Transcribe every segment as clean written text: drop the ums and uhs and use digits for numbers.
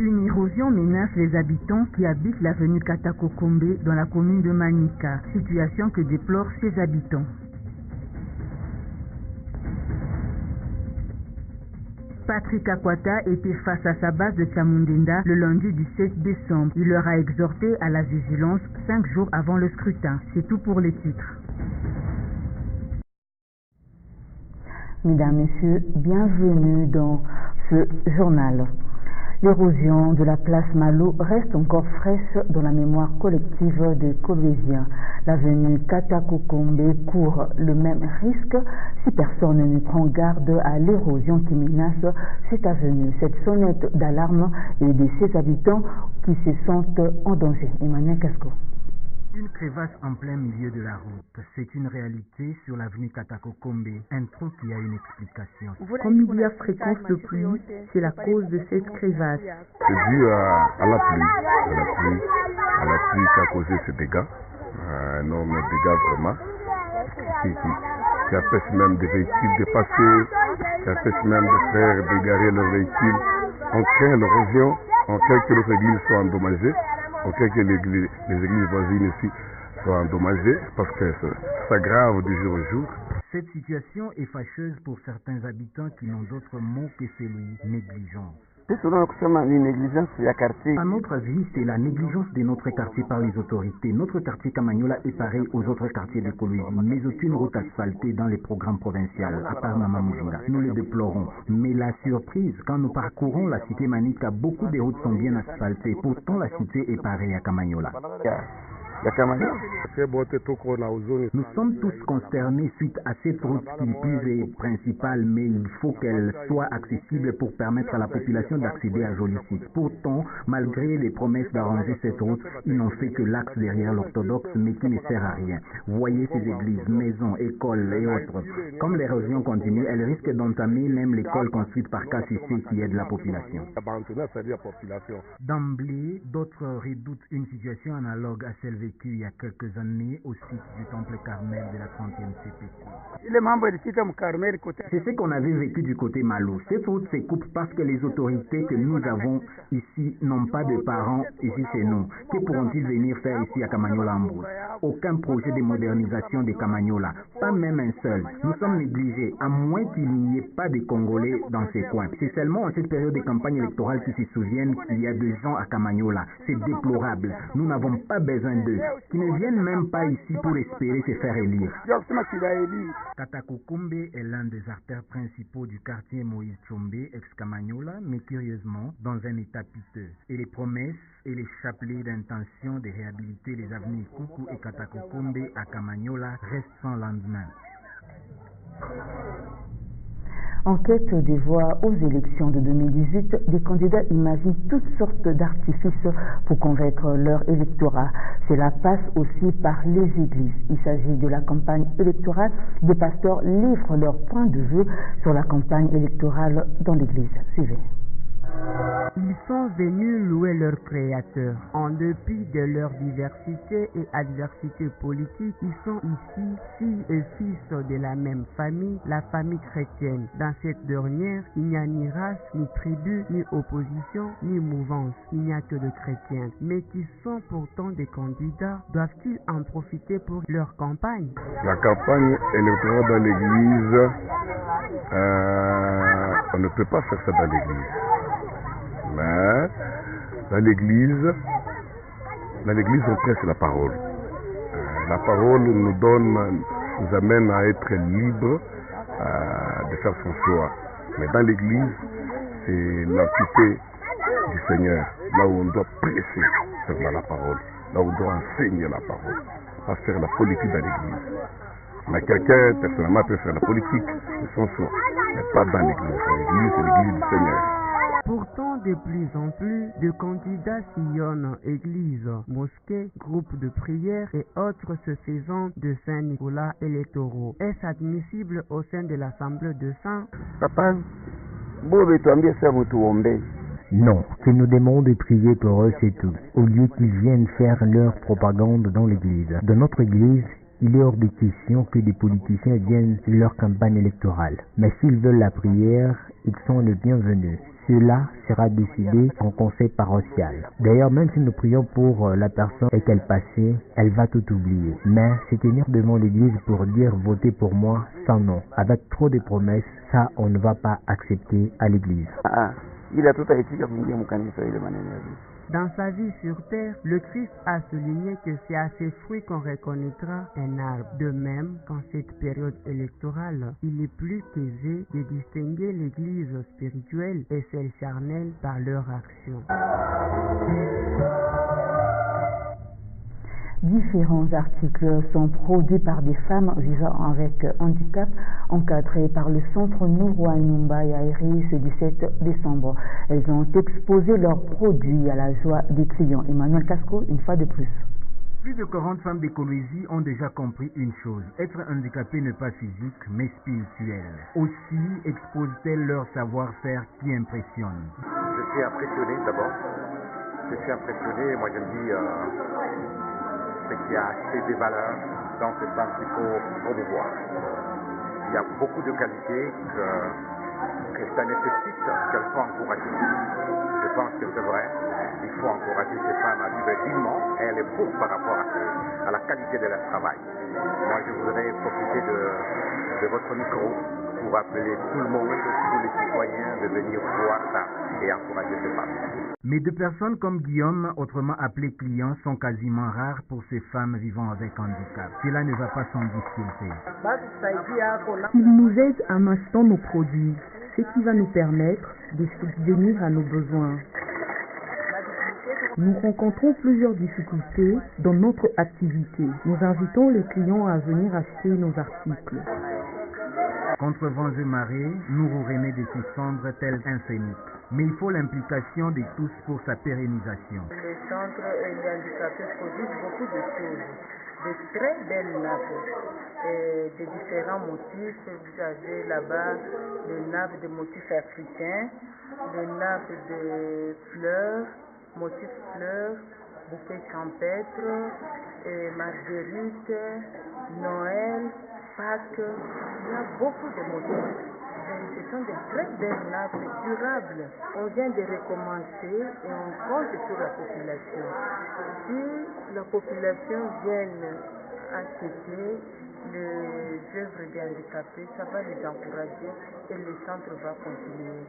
Une érosion menace les habitants qui habitent l'avenue Katakokombe dans la commune de Manika, situation que déplorent ses habitants. Patrick Akwata était face à sa base de Chamundenda le lundi du 16 décembre. Il leur a exhorté à la vigilance 5 jours avant le scrutin. C'est tout pour les titres. Mesdames, Messieurs, bienvenue dans ce journal. L'érosion de la place Malo reste encore fraîche dans la mémoire collective des Colombien. L'avenue Katakokombe court le même risque si personne ne prend garde à l'érosion qui menace cette avenue. Cette sonnette d'alarme est de ses habitants qui se sentent en danger. Emmanuel Casco. Une crevasse en plein milieu de la route, c'est une réalité sur l'avenue Katakokombe, un trou qui a une explication. Comme il y a fréquence de pluie, c'est la cause de cette crevasse. C'est dû à la pluie qui a causé ces dégâts, énorme dégâts vraiment, qui empêche même des véhicules de passer, qui empêche même de faire dégarer leurs véhicules. On craint l'érosion, on craint que les églises soient endommagées. On craint que les églises voisines ici soient endommagées parce que ça s'aggrave du jour au jour. Cette situation est fâcheuse pour certains habitants qui n'ont d'autre mot que celui négligence. À notre avis, c'est la négligence de notre quartier par les autorités. Notre quartier Kamanyola est pareil aux autres quartiers de Colombie, mais aucune route asphaltée dans les programmes provinciaux, à part Mamamujinga. Nous le déplorons. Mais la surprise, quand nous parcourons la cité Manika, beaucoup de routes sont bien asphaltées. Pourtant, la cité est pareille à Kamanyola. Nous sommes tous consternés suite à cette route qui plus est principale, mais il faut qu'elle soit accessible pour permettre à la population d'accéder à Joli Site. Pourtant, malgré les promesses d'arranger cette route, ils n'ont fait que l'axe derrière l'orthodoxe, mais qui ne sert à rien. Voyez ces églises, maisons, écoles et autres. Comme l'érosion continue, elle risque d'entamer même l'école construite par KCC qui aide la population. D'emblée, d'autres redoutent une situation analogue à celle vécue il y a quelques années au site du Temple Carmel de la 30e CPC. C'est ce qu'on avait vécu du côté Malo. Cette route se coupe parce que les autorités que nous avons ici n'ont pas de parents ici chez nous. Que pourront-ils venir faire ici à Kamanyola-Ambrousse? Aucun projet de modernisation de Kamanyola, pas même un seul. Nous sommes négligés, à moins qu'il n'y ait pas de Congolais dans ces coins. C'est seulement en cette période de campagne électorale qu'ils se souviennent qu'il y a des gens à Kamanyola. C'est déplorable. Nous n'avons pas besoin d'eux, qui ne viennent même pas ici pour espérer se faire élire. Katakokombe est l'un des artères principaux du quartier Moïse Tchombe, ex-Kamanyola, mais curieusement dans un état piteux. Et les promesses et les chapelets d'intention de réhabiliter les avenues Koukou et Katakokombe à Kamanyola restent sans lendemain. En quête des voix aux élections de 2018, des candidats imaginent toutes sortes d'artifices pour convaincre leur électorat. Cela passe aussi par les églises. Il s'agit de la campagne électorale. Des pasteurs livrent leur point de vue sur la campagne électorale dans l'église. Suivez. Ils sont venus louer leur Créateur. En dépit de leur diversité et adversité politique, ils sont ici filles et fils de la même famille, la famille chrétienne. Dans cette dernière, il n'y a ni race, ni tribu, ni opposition, ni mouvance. Il n'y a que de chrétiens. Mais qui sont pourtant des candidats, doivent-ils en profiter pour leur campagne? La campagne électorale dans l'église, on ne peut pas faire ça dans l'église. Mais dans l'église, on prêche la parole. La parole nous amène à être libres de faire son choix. Mais dans l'église, c'est l'entité du Seigneur, là où on doit prêcher sur la parole, là où on doit enseigner la parole, pas faire la politique dans l'église. Mais quelqu'un, personnellement, peut faire la politique de son choix, mais pas dans l'église. L'église, c'est l'église du Seigneur. Pourtant, de plus en plus de candidats sillonnent églises, mosquées, groupes de prière et autres se faisant de Saint-Nicolas électoraux. Est-ce admissible au sein de l'Assemblée de Saint? Papa, non, qu'ils nous demandent de prier pour eux, c'est tout, au lieu qu'ils viennent faire leur propagande dans l'église. Dans notre église, Il est hors de question que des politiciens viennent leur campagne électorale. Mais s'ils veulent la prière, ils sont les bienvenus. Cela sera décidé en conseil paroissial. D'ailleurs, même si nous prions pour la personne et qu'elle passait, elle va tout oublier. Mais se tenir devant l'église pour dire votez pour moi sans nom, avec trop de promesses, ça on ne va pas accepter à l'église. Dans sa vie sur terre, le Christ a souligné que c'est à ses fruits qu'on reconnaîtra un arbre. De même, qu'en cette période électorale, il est plus aisé de distinguer l'Église spirituelle et celle charnelle par leur action. Différents articles sont produits par des femmes vivant avec handicap encadrés par le centre Nourou à Nyumba et à Eri ce 17 décembre. Elles ont exposé leurs produits à la joie des clients. Emmanuel Casco, une fois de plus. Plus de 40 femmes d'Écologie ont déjà compris une chose. Être handicapé n'est pas physique, mais spirituel. Aussi exposent-elles leur savoir-faire qui impressionne. Je suis impressionné d'abord. Je suis impressionné. Moi, je me dis ce qui a assez des valeurs dans ce centre qu'il faut promouvoir. Il y a beaucoup de qualités que ça nécessite qu'elles soient encouragées. Je pense que c'est vrai. Il faut encourager ces femmes à vivre dignement et elles le prouvent par rapport à la qualité de leur travail. Moi, je voudrais profiter de votre micro pour appeler tout le monde, tous les citoyens de venir voir ça et encourager ces femmes. Mais de personnes comme Guillaume, autrement appelé client, sont quasiment rares pour ces femmes vivant avec handicap. Cela ne va pas sans difficulté. Ils nous aident en achetant nos produits, ce qui va nous permettre de subvenir à nos besoins. Nous rencontrons plusieurs difficultés dans notre activité. Nous invitons les clients à venir acheter nos articles. Contre vents et marées, Nourou remet de ses cendres tel un phénix. Mais il faut l'implication de tous pour sa pérennisation. Le centre des handicapés produit beaucoup de choses, de très belles nappes, et de différents motifs. Vous avez là-bas des nappes de motifs africains, des nappes de fleurs, motifs fleurs, bouquets champêtres, marguerite, Noël, Pâques. Il y a beaucoup de motifs. Ce sont de très belles nappes durables. On vient de recommencer et on compte sur la population. Si la population vient acheter les œuvres des handicapés, ça va les encourager et le centre va continuer.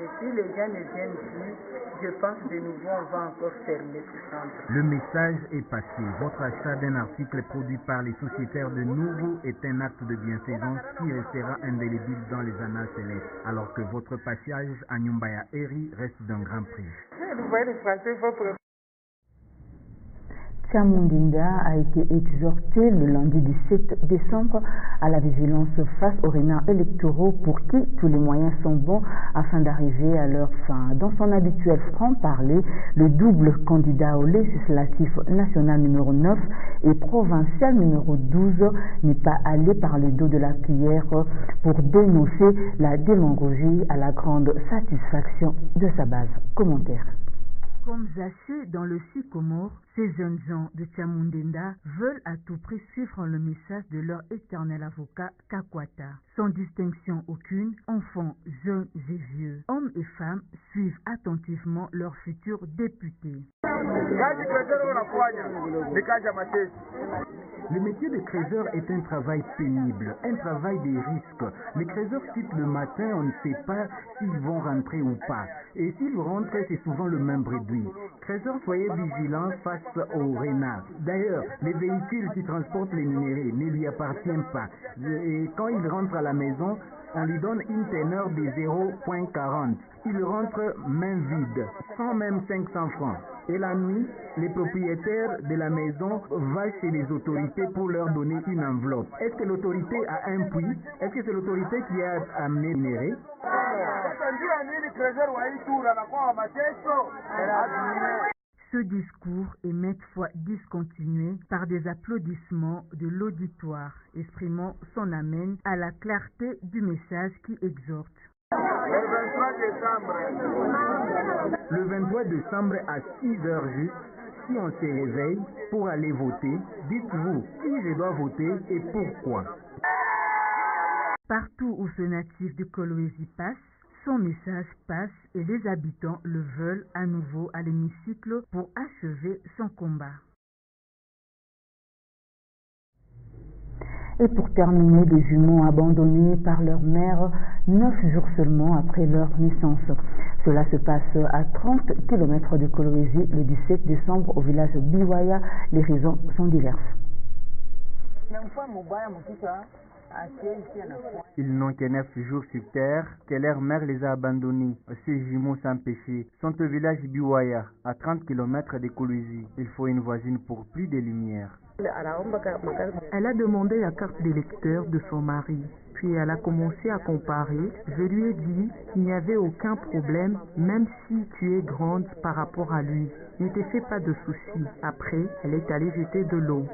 Et si les gens ne viennent plus, je pense de nouveau on va encore fermer ce centre. Le message est passé. Votre achat d'un article produit par les sociétaires de Nourou est un acte de bienfaisance qui restera indélébile dans les annales célestes, alors que votre passage à Nyumba ya Eri reste d'un grand prix. Chamundinda a été exhorté le lundi 17 décembre à la vigilance face aux renards électoraux pour qui tous les moyens sont bons afin d'arriver à leur fin. Dans son habituel franc-parler, le double candidat au législatif national numéro 9 et provincial numéro 12 n'est pas allé par le dos de la cuillère pour dénoncer la démagogie à la grande satisfaction de sa base. Commentaire. Comme Zaché dans le sycomore, ces jeunes gens de Chamundinda veulent à tout prix suivre le message de leur éternel avocat Kakwata. Sans distinction aucune, enfants, jeunes et vieux, hommes et femmes suivent attentivement leur futur député. Le métier de crézeur est un travail pénible, un travail des risques. Les crézeurs quittent le matin, on ne sait pas s'ils vont rentrer ou pas. Et s'ils rentrent, c'est souvent le même bredouille. Crézeurs, soyez vigilants face aux renards. D'ailleurs, les véhicules qui transportent les minéraux ne lui appartiennent pas. Et quand il rentre à la maison, on lui donne une teneur de 0,40. Il rentre main vide, sans même 500 francs. Et la nuit, les propriétaires de la maison vont chez les autorités pour leur donner une enveloppe. Est-ce que l'autorité a un puits? Est-ce que c'est l'autorité qui a amené minéraux? Ce discours est maintes fois discontinué par des applaudissements de l'auditoire, exprimant son amène à la clarté du message qui exhorte. Le 23 décembre à 6h juste, Si on se réveille pour aller voter, dites-vous qui je dois voter et pourquoi. Partout où ce natif de Kolwezi passe, son message passe et les habitants le veulent à nouveau à l'hémicycle pour achever son combat. Et pour terminer, des jumeaux abandonnés par leur mère 9 jours seulement après leur naissance. Cela se passe à 30 km de Kolwezi le 17 décembre au village Biwaya. Les raisons sont diverses. Ils n'ont que 9 jours sur terre que leur mère les a abandonnés. Ces jumeaux sans péché sont au village Biwaya, à 30 km de Kolwezi. Il faut une voisine pour plus de lumière. Elle a demandé la carte d'électeur de son mari. Puis elle a commencé à comparer. Je lui ai dit qu'il n'y avait aucun problème, même si tu es grande par rapport à lui. Ne te fais pas de soucis. Après, elle est allée jeter de l'eau.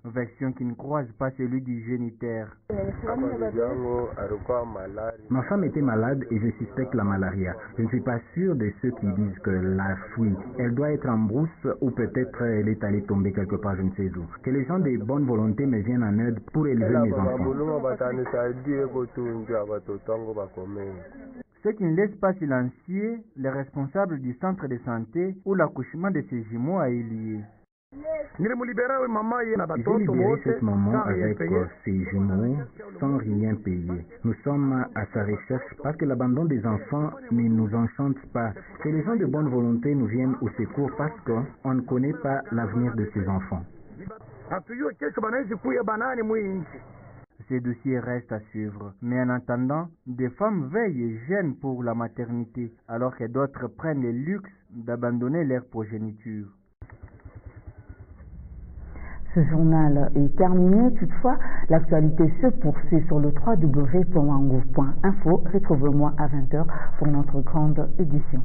Version qui ne croise pas celui du géniteur. Ma femme était malade et je suspecte la malaria. Je ne suis pas sûr de ceux qui disent que la fuite. Elle doit être en brousse ou peut-être elle est allée tomber quelque part, je ne sais où. Que les gens de bonne volonté me viennent en aide pour élever mes enfants. Ceux qui ne laissent pas silencieux les responsables du centre de santé où l'accouchement de ces jumeaux a eu lieu. J'ai libéré cette maman avec ses jumeaux sans rien payer. Nous sommes à sa recherche parce que l'abandon des enfants ne nous enchante pas. Que les gens de bonne volonté nous viennent au secours parce qu'on ne connaît pas l'avenir de ces enfants. Ces dossiers restent à suivre. Mais en attendant, des femmes veillent et gênent pour la maternité, alors que d'autres prennent le luxe d'abandonner leur progéniture. Ce journal est terminé. Toutefois, l'actualité se poursuit sur le www.wango.info. Retrouvez-moi à 20h pour notre grande édition.